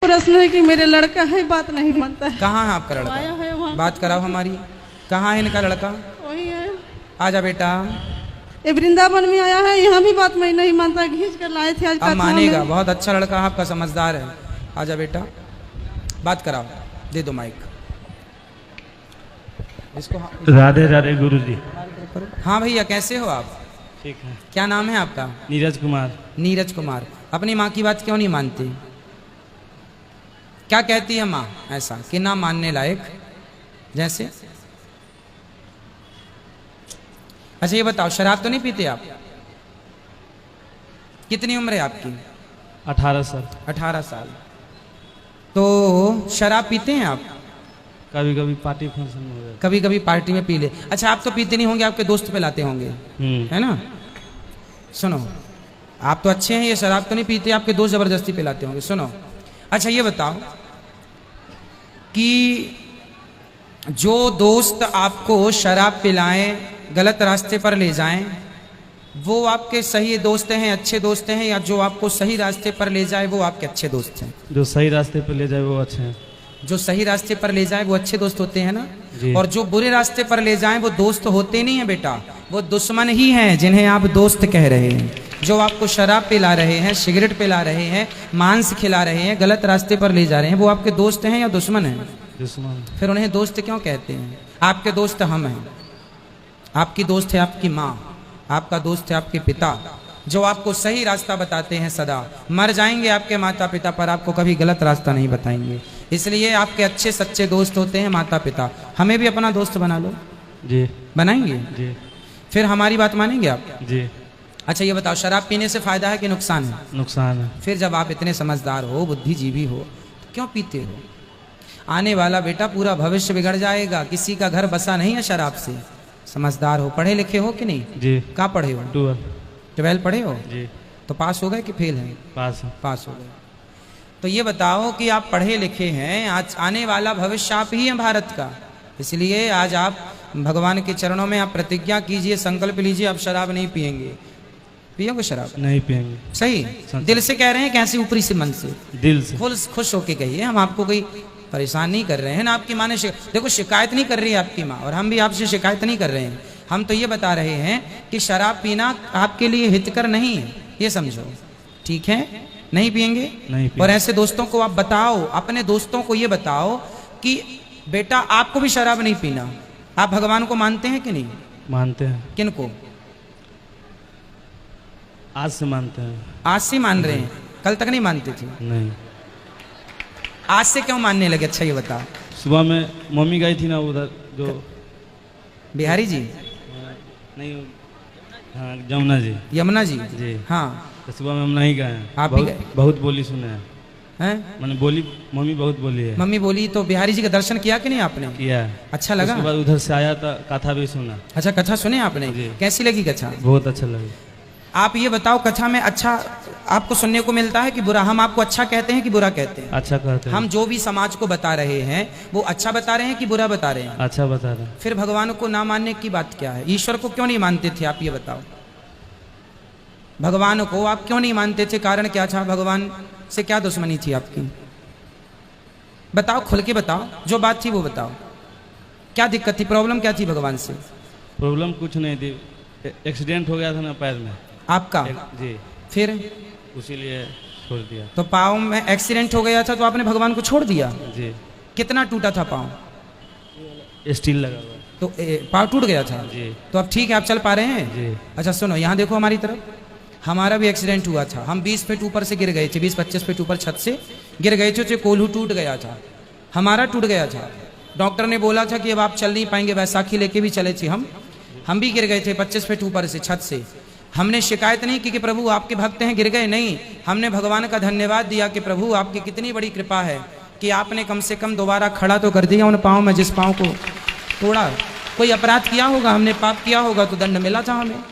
प्रश्न है कि मेरे लड़का है, बात नहीं मानता है। कहाँ है आपका लड़का? आया है वहाँ। बात कराओ हमारी। कहाँ है इनका लड़का? वही है, आजा बेटा। ये वृंदावन में आया है, यहाँ भी बात मैं नहीं मानता, खींच कर लाए थे आज। अब मानेगा, बहुत अच्छा लड़का आपका, समझदार है। आजा बेटा, बात कराओ, दे दो माइक इसको। राधे राधे गुरु जी। हाँ भैया, कैसे हो आप? ठीक है। क्या नाम है आपका? नीरज कुमार। नीरज कुमार। अपनी माँ की बात क्यों नहीं मानते? क्या कहती है माँ ऐसा कि ना मानने लायक? जैसे अच्छा ये बताओ, शराब तो नहीं पीते आप? कितनी उम्र है आपकी? 18 साल। 18 साल। तो शराब पीते हैं आप? कभी कभी पार्टी फंक्शन में हो जाता कभी कभी पार्टी में पी ले। अच्छा, आप तो पीते नहीं होंगे, आपके दोस्त पिलाते होंगे, है ना? सुनो, आप तो अच्छे हैं, ये शराब तो नहीं पीते, आपके दोस्त जबरदस्ती पिलाते होंगे। सुनो, अच्छा ये बताओ कि जो दोस्त आपको शराब पिलाएं, गलत रास्ते पर ले जाएं, वो आपके सही दोस्त हैं, अच्छे दोस्त हैं, या जो आपको सही रास्ते पर ले जाए वो आपके अच्छे दोस्त हैं? जो सही रास्ते पर ले जाए वो अच्छे हैं। जो सही रास्ते पर ले जाए वो अच्छे दोस्त होते हैं ना? जी। और जो बुरे रास्ते पर ले जाएं वो दोस्त होते नहीं हैं बेटा, वो दुश्मन ही हैं जिन्हें आप दोस्त कह रहे हैं। जो आपको शराब पिला रहे हैं, सिगरेट पिला रहे हैं, मांस खिला रहे हैं, गलत रास्ते पर ले जा रहे हैं, वो आपके दोस्त हैं या दुश्मन हैं? दुश्मन। फिर उन्हें दोस्त क्यों कहते हैं? आपके दोस्त हम हैं, आपकी दोस्त है आपकी माँ, आपका दोस्त है आपके पिता, जो आपको सही रास्ता बताते हैं सदा। मर जाएंगे आपके माता पिता पर आपको कभी गलत रास्ता नहीं बताएंगे। इसलिए आपके अच्छे सच्चे दोस्त होते हैं माता पिता। हमें भी अपना दोस्त बना लो। जी। बनाएंगे? जी। फिर हमारी बात मानेंगे आप? जी। अच्छा ये बताओ, शराब पीने से फायदा है कि नुकसान है? नुकसान है। फिर जब आप इतने समझदार हो, बुद्धिजीवी हो, तो क्यों पीते हो? आने वाला बेटा पूरा भविष्य बिगड़ जाएगा। किसी का घर बसा नहीं है शराब से। समझदार हो, पढ़े लिखे हो कि नहीं? जी। कहाँ पढ़े हो? 12 पढ़े हो? जी। तो पास हो गए कि फेल हैं? पास। पास हो गए। तो ये बताओ कि आप पढ़े लिखे हैं, आज आने वाला भविष्य आप ही हैं भारत का। इसलिए आज आप भगवान के चरणों में आप प्रतिज्ञा कीजिए, संकल्प लीजिए, आप शराब नहीं पिएंगे। पियोगे शराब? नहीं पिएंगे। सही दिल से कह रहे हैं, कैसे ऊपरी से मन से? दिल से। खुश होके कहिए, हम आपको कोई परेशान नहीं कर रहे हैं ना। आपकी माँ ने देखो शिकायत नहीं कर रही है आपकी माँ, और हम भी आपसे शिकायत नहीं कर रहे हैं। हम तो ये बता रहे हैं कि शराब पीना आपके लिए हितकर नहीं है, ये समझो, ठीक है? नहीं पिएंगे? नहीं पिएंगे। और ऐसे दोस्तों को आप बताओ, अपने दोस्तों को ये बताओ कि बेटा आपको भी शराब नहीं पीना। आप भगवान को मानते हैं कि नहीं? मानते हैं। किन को? आज से मानते हैं। आज से मान रहे हैं? कल तक नहीं मानते थे? नहीं। आज से क्यों मानने लगे? अच्छा ये बताओ। सुबह में मम्मी गई थी ना उधर, जो बिहारी जी नहीं, हाँ जमुना जी। यमुना जी। जी। हाँ, तो सुबह में हम नहीं गए हैं। आप भी बहुत, गए? बहुत बोली सुने हैं। हैं? मैंने बोली, मम्मी बहुत बोली है। मम्मी बोली तो बिहारी जी का दर्शन किया कि नहीं आपने? किया है। अच्छा लगा? उसके बाद उधर से आया था, कथा भी सुना। अच्छा, कथा सुने आपने? जी। कैसी लगी कथा? बहुत अच्छा लगा। आप ये बताओ, कथा में अच्छा आपको सुनने को मिलता है कि बुरा? हम आपको अच्छा कहते हैं कि बुरा कहते हैं? अच्छा कहते हैं। हम जो भी समाज को बता रहे हैं वो अच्छा बता रहे हैं कि बुरा बता रहे हैं? अच्छा बता रहे हैं। फिर भगवान को ना मानने की बात क्या है? ईश्वर को क्यों नहीं मानते थे आप, ये बताओ। भगवान को आप क्यों नहीं मानते थे? कारण क्या था? भगवान से क्या दुश्मनी थी आपकी? बताओ, खुल के बताओ, जो बात थी वो बताओ। क्या दिक्कत थी, प्रॉब्लम क्या थी भगवान से? प्रॉब्लम कुछ नहीं थी, एक्सीडेंट हो गया था ना पैर में आपका? जी। फिर उसीलिए छोड़ दिया। तो पाँव में एक्सीडेंट हो गया था तो आपने भगवान को छोड़ दिया? जी। कितना टूटा था पाँव? स्टील लगा हुआ। तो पाँव टूट गया था? जी। तो अब ठीक है, आप चल पा रहे हैं? जी। अच्छा सुनो, यहाँ देखो हमारी तरफ। हमारा भी एक्सीडेंट हुआ था, हम 20 फीट ऊपर से गिर गए थे, 20-25 फीट ऊपर छत से गिर गए थे, कोल्हू टूट गया था, हमारा टूट गया था। डॉक्टर ने बोला था कि अब आप चल नहीं पाएंगे, वैसाखी लेके भी चले थे हम भी गिर गए थे 25 फीट ऊपर से छत से। हमने शिकायत नहीं की कि प्रभु आपके भक्त हैं गिर गए, नहीं, हमने भगवान का धन्यवाद दिया कि प्रभु आपकी कितनी बड़ी कृपा है कि आपने कम से कम दोबारा खड़ा तो कर दिया उन पाँव में जिस पाँव को तोड़ा। कोई अपराध किया होगा, हमने पाप किया होगा तो दंड मिला था हमें।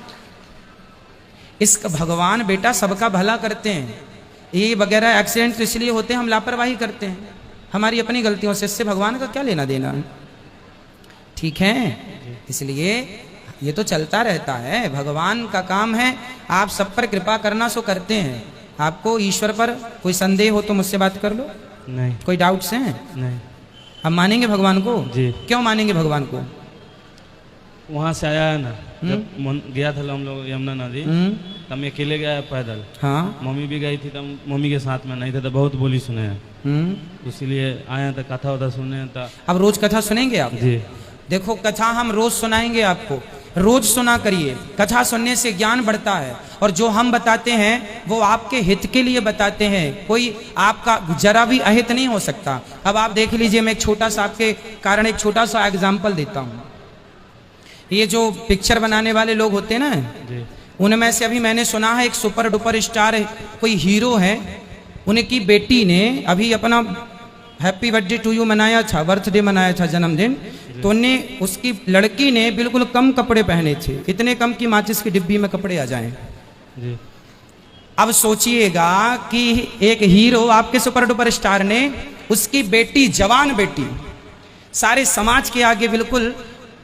इसका भगवान बेटा सबका भला करते हैं। ये वगैरह एक्सीडेंट तो इसलिए होते हैं हम लापरवाही करते हैं, हमारी अपनी गलतियों से, इससे भगवान का क्या लेना देना है? ठीक है, इसलिए ये तो चलता रहता है, भगवान का काम है आप सब पर कृपा करना, सो करते हैं। आपको ईश्वर पर कोई संदेह हो तो मुझसे बात कर लो, नहीं। कोई डाउट्स हैं? नहीं। अब मानेंगे भगवान को? जी। क्यों मानेंगे भगवान को? वहाँ से आया है ना, जब गया था हम लोग यमुना नदी, तब मैं अकेले गया पैदल। हाँ। मम्मी भी गई थी, तब मम्मी के साथ में नहीं थे, तो बहुत बोली सुने हैं, इसीलिए आया था कथा वथा सुने था। अब रोज कथा सुनेंगे आप? जी। देखो कथा हम रोज सुनाएंगे आपको, रोज सुना करिए। कथा सुनने से ज्ञान बढ़ता है, और जो हम बताते हैं वो आपके हित के लिए बताते हैं, कोई आपका जरा भी अहित नहीं हो सकता। अब आप देख लीजिए, मैं एक छोटा सा आपके कारण एक छोटा सा एग्जाम्पल देता हूँ। ये जो पिक्चर बनाने वाले लोग होते हैं ना, जी। उनमें से अभी मैंने सुना है एक सुपर डुपर स्टार है, कोई हीरो है, उनकी बेटी ने अभी अपना हैप्पी बर्थडे टू यू मनाया था, बर्थडे मनाया था, जन्मदिन। तो उन्हें उसकी लड़की ने बिल्कुल कम कपड़े पहने थे, इतने कम कि माचिस की डिब्बी में कपड़े आ जाएं। जी। अब सोचिएगा कि एक हीरो, आपके सुपर डुपर स्टार ने उसकी बेटी, जवान बेटी, सारे समाज के आगे बिल्कुल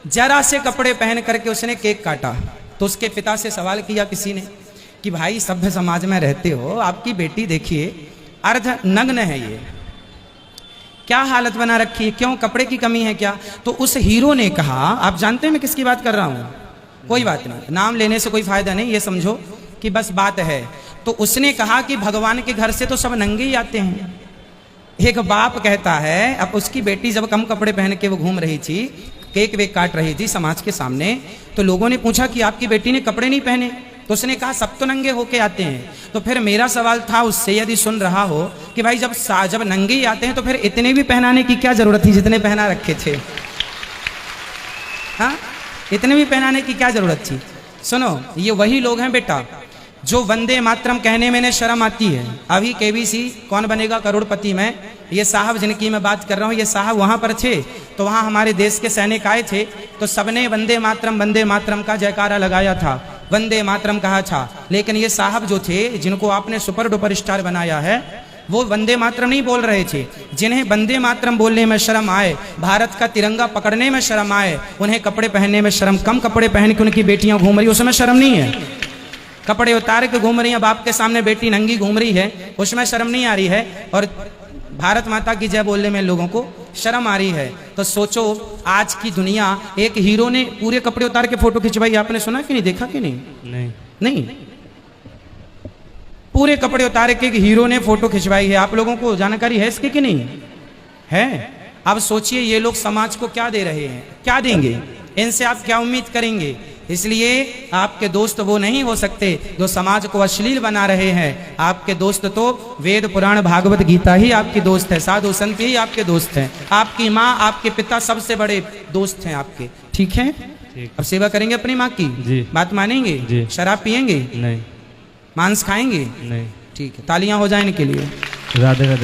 जरा से कपड़े पहन करके उसने केक काटा। तो उसके पिता से सवाल किया किसी ने कि भाई सभ्य समाज में रहते हो, आपकी बेटी देखिए अर्ध नग्न है, ये क्या हालत बना रखी है, क्यों, कपड़े की कमी है क्या? तो उस हीरो ने कहा, आप जानते हैं मैं किसकी बात कर रहा हूं? कोई बात नहीं, नाम लेने से कोई फायदा नहीं, ये समझो कि बस बात है। तो उसने कहा कि भगवान के घर से तो सब नंगे ही आते हैं। एक बाप कहता है, अब उसकी बेटी जब कम कपड़े पहन के वो घूम रही थी, केक वेक काट रही थी समाज के सामने, तो लोगों ने पूछा कि आपकी बेटी ने कपड़े नहीं पहने? तो उसने कहा सब तो नंगे होके आते हैं। तो फिर मेरा सवाल था उससे, यदि सुन रहा हो, कि भाई जब नंगे ही आते हैं तो फिर इतने भी पहनाने की क्या जरूरत थी जितने पहना रखे थे? हाँ, इतने भी पहनाने की क्या जरूरत थी? सुनो, ये वही लोग हैं बेटा जो वंदे मातरम कहने में ने शर्म आती है। अभी केबीसी कौन बनेगा करोड़पति में, ये साहब जिनकी मैं बात कर रहा हूँ, ये साहब वहाँ पर थे, तो वहाँ हमारे देश के सैनिक आए थे, तो सबने वंदे मातरम का जयकारा लगाया था, वंदे मातरम कहा था। लेकिन ये साहब जो थे, जिनको आपने सुपर डुपर स्टार बनाया है, वो वंदे मातरम नहीं बोल रहे थे। जिन्हें वंदे मातरम बोलने में शर्म आए, भारत का तिरंगा पकड़ने में शर्म आए, उन्हें कपड़े पहनने में शर्म, कम कपड़े पहन के उनकी बेटियां घूम रही, उसमें शर्म नहीं है। कपड़े उतार के घूम रही है, बाप के सामने बेटी नंगी घूम रही है, उसमें शर्म नहीं आ रही है, और भारत माता की जय बोलने में लोगों को शर्म आ रही है। तो सोचो, आज की दुनिया, एक हीरो ने पूरे कपड़े उतार के फोटो खिंचवाई, आपने सुना कि नहीं, देखा कि नहीं? नहीं, पूरे कपड़े उतार के एक हीरो ने फोटो खिंचवाई है। आप लोगों को जानकारी है इसकी कि नहीं है? अब सोचिए, ये लोग समाज को क्या दे रहे हैं, क्या देंगे, इनसे आप क्या उम्मीद करेंगे? इसलिए आपके दोस्त वो नहीं हो सकते जो समाज को अश्लील बना रहे हैं। आपके दोस्त तो वेद पुराण भागवत गीता ही आपकी दोस्त है, साधु संत ही आपके दोस्त हैं, आपकी माँ, आपके पिता सबसे बड़े दोस्त हैं आपके। ठीक है? अब सेवा करेंगे अपनी माँ की? जी। बात मानेंगे? जी। शराब पियेंगे? नहीं। मांस खाएंगे? नहीं। ठीक है, तालियां हो जाए इनके लिए। राधे राधे।